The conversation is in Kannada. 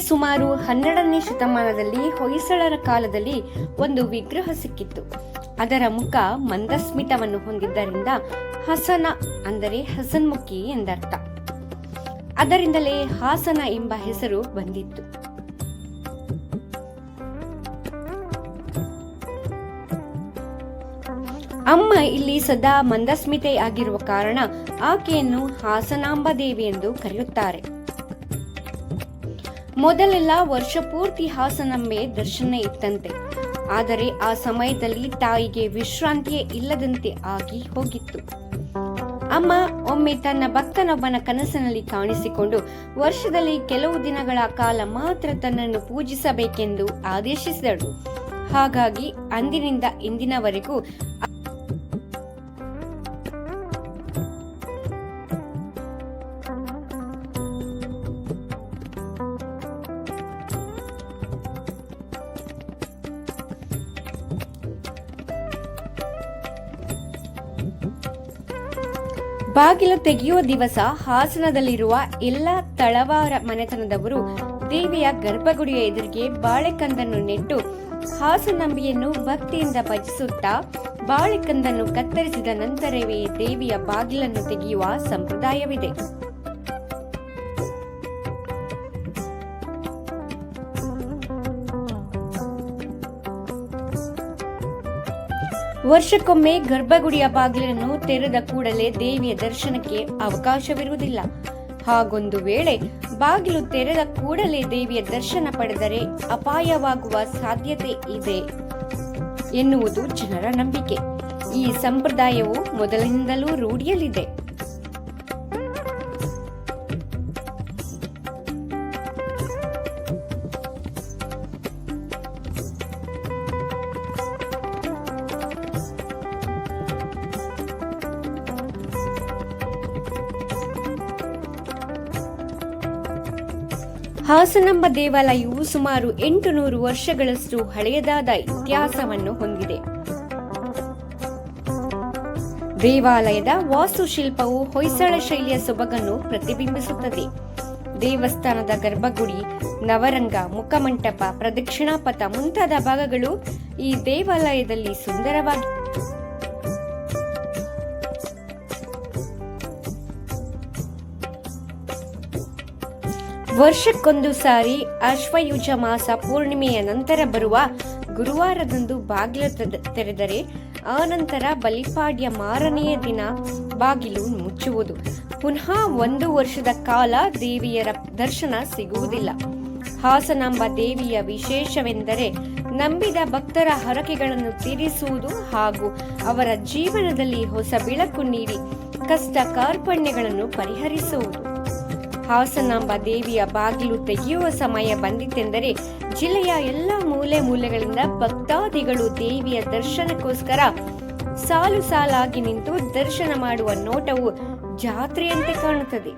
ಸುಮಾರು 12ನೇ ಶತಮಾನದಲ್ಲಿ ಹೊಯ್ಸಳರ ಕಾಲದಲ್ಲಿ ಒಂದು ವಿಗ್ರಹ ಸಿಕ್ಕಿತ್ತು. ಅದರ ಮುಖ ಮಂದಸ್ಮಿತವನ್ನು ಹೊಂದಿದ್ದರಿಂದ ಹಸನ ಅಂದರೆ ಹಸನ್ಮುಖಿ ಎಂದರ್ಥ. ಅದರಿಂದಲೇ ಹಾಸನ ಎಂಬ ಹೆಸರು ಬಂದಿತ್ತು. ಅಮ್ಮ ಇಲ್ಲಿ ಸದಾ ಮಂದಸ್ಮಿತೆಯಾಗಿರುವ ಕಾರಣ ಆಕೆಯನ್ನು ಹಾಸನಾಂಬ ದೇವಿ ಎಂದು ಕರೆಯುತ್ತಾರೆ. ಮೊದಲೆಲ್ಲ ವರ್ಷ ಪೂರ್ತಿ ಹಾಸನಾಂಬೆ ದರ್ಶನ ಇತ್ತಂತೆ. ಆದರೆ ಆ ಸಮಯದಲ್ಲಿ ತಾಯಿಗೆ ವಿಶ್ರಾಂತಿಯೇ ಇಲ್ಲದಂತೆ ಆಗಿ ಹೋಗಿತ್ತು. ಅಮ್ಮ ಒಮ್ಮೆ ತನ್ನ ಭಕ್ತನೊಬ್ಬನ ಕನಸಿನಲ್ಲಿ ಕಾಣಿಸಿಕೊಂಡು ವರ್ಷದಲ್ಲಿ ಕೆಲವು ದಿನಗಳ ಕಾಲ ಮಾತ್ರ ತನ್ನನ್ನು ಪೂಜಿಸಬೇಕೆಂದು ಆದೇಶಿಸಿದಳು. ಹಾಗಾಗಿ ಅಂದಿನಿಂದ ಇಂದಿನವರೆಗೂ ಬಾಗಿಲು ತೆಗೆಯುವ ದಿವಸ ಹಾಸನದಲ್ಲಿರುವ ಎಲ್ಲ ತಳವಾರ ಮನೆತನದವರು ದೇವಿಯ ಗರ್ಭಗುಡಿಯ ಎದುರಿಗೆ ಬಾಳೆಕಂದನ್ನು ನೆಟ್ಟು ಹಾಸನಾಂಬೆಯನ್ನು ಭಕ್ತಿಯಿಂದ ಭಜಿಸುತ್ತಾ ಬಾಳೆಕಂದನ್ನು ಕತ್ತರಿಸಿದ ನಂತರವೇ ದೇವಿಯ ಬಾಗಿಲನ್ನು ತೆಗೆಯುವ ಸಂಪ್ರದಾಯವಿದೆ. ವರ್ಷಕ್ಕೊಮ್ಮೆ ಗರ್ಭಗುಡಿಯ ಬಾಗಿಲನ್ನು ತೆರೆದ ಕೂಡಲೇ ದೇವಿಯ ದರ್ಶನಕ್ಕೆ ಅವಕಾಶವಿರುವುದಿಲ್ಲ. ಹಾಗೊಂದು ವೇಳೆ ಬಾಗಿಲು ತೆರೆದ ಕೂಡಲೇ ದೇವಿಯ ದರ್ಶನ ಪಡೆದರೆ ಅಪಾಯವಾಗುವ ಸಾಧ್ಯತೆ ಇದೆ ಎನ್ನುವುದು ಜನರ ನಂಬಿಕೆ. ಈ ಸಂಪ್ರದಾಯವು ಮೊದಲಿನಿಂದಲೂ ರೂಢಿಯಲ್ಲಿದೆ. ಹಾಸನಾಂಬ ದೇವಾಲಯವು ಸುಮಾರು 800 ವರ್ಷಗಳಷ್ಟು ಹಳೆಯದಾದ ಇತಿಹಾಸವನ್ನು ಹೊಂದಿದೆ. ದೇವಾಲಯದ ವಾಸ್ತುಶಿಲ್ಪವು ಹೊಯ್ಸಳ ಶೈಲಿಯ ಸೊಬಗನ್ನು ಪ್ರತಿಬಿಂಬಿಸುತ್ತದೆ. ದೇವಸ್ಥಾನದ ಗರ್ಭಗುಡಿ, ನವರಂಗ, ಮುಖಮಂಟಪ, ಪ್ರದಕ್ಷಿಣಾ ಪಥ ಮುಂತಾದ ಭಾಗಗಳು ಈ ದೇವಾಲಯದಲ್ಲಿ ಸುಂದರವಾಗಿ ವರ್ಷಕ್ಕೊಂದು ಸಾರಿ ಅಶ್ವಯುಜ ಮಾಸ ಪೂರ್ಣಿಮೆಯ ನಂತರ ಬರುವ ಗುರುವಾರದಂದು ಬಾಗಿಲು ತೆರೆದರೆ ಆ ನಂತರ ಬಲಿಪಾಡ್ಯ ಮಾರನೆಯ ದಿನ ಬಾಗಿಲು ಮುಚ್ಚುವುದು. ಪುನಃ 1 ವರ್ಷದ ಕಾಲ ದೇವಿಯರ ದರ್ಶನ ಸಿಗುವುದಿಲ್ಲ. ಹಾಸನಾಂಬ ದೇವಿಯ ವಿಶೇಷವೆಂದರೆ ನಂಬಿದ ಭಕ್ತರ ಹರಕೆಗಳನ್ನು ತೀರಿಸುವುದು ಹಾಗೂ ಅವರ ಜೀವನದಲ್ಲಿ ಹೊಸ ಬೆಳಕು ನೀಡಿ ಕಷ್ಟ ಕಾರ್ಪಣ್ಯಗಳನ್ನು ಪರಿಹರಿಸುವುದು. ಹಾಸನಾಂಬ ದೇವಿಯ ಬಾಗಿಲು ತೆಗೆಯುವ ಸಮಯ ಬಂದಿತೆಂದರೆ ಜಿಲ್ಲೆಯ ಎಲ್ಲ ಮೂಲೆಗಳಿಂದ ಭಕ್ತಾದಿಗಳು ದೇವಿಯ ದರ್ಶನಕ್ಕೋಸ್ಕರ ಸಾಲು ಸಾಲಾಗಿ ನಿಂತು ದರ್ಶನ ಮಾಡುವ ನೋಟವು ಜಾತ್ರೆಯಂತೆ ಕಾಣುತ್ತದೆ.